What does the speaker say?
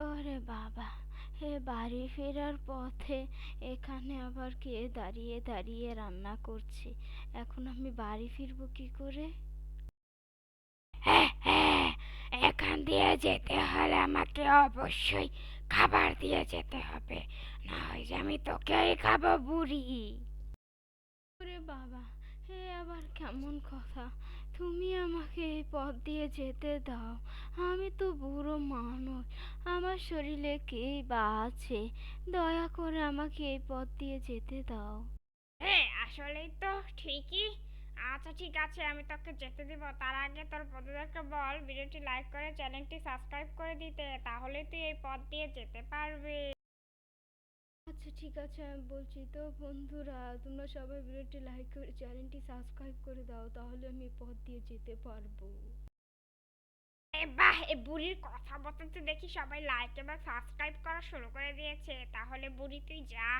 ওরে বাবা! বাড়ি ফেরার পথে এখানে আবার কে দাঁড়িয়ে দাঁড়িয়ে রান্না করছে। এখন আমি বাড়ি ফিরবো কি করে? হ্যাঁ হ্যাঁ, এখান দিয়ে যেতে হলে আমাকে অবশ্যই খাবার দিয়ে যেতে হবে, না হয় যে আমি তোকেই খাবো বুড়ি। ওরে বাবা, আবার কেমন কথা! তুমি আমাকে এই পথ দিয়ে যেতে দাও। আমি তো বুড়ো মানুষ, আমার শরীরে কেই বা আছে? দয়া করে আমাকে এই পথ দিয়ে যেতে দাও। আসলেই তো ঠিকই। আচ্ছা ঠিক আছে, আমি তোকে যেতে দিব। তার আগে তোর বন্ধুদেরকে বল ভিডিওটি লাইক করে চ্যানেলটি সাবস্ক্রাইব করে দিতে, তাহলে তুই এই পথ দিয়ে যেতে পারবি। আচ্ছা ঠিক আছে, আমি বলছি। তো বন্ধুরা, তোমরা সবাই ভিডিওটি লাইক করে চ্যানেলটি সাবস্ক্রাইব করে দাও, তাহলে আমি এই পথ দিয়ে যেতে পারবো। বাহ, এই বুড়ির কথা মতো তো দেখি সবাই লাইক এবং সাবস্ক্রাইব করা শুরু করে দিয়েছে। তাহলে বুড়ি তুই যা।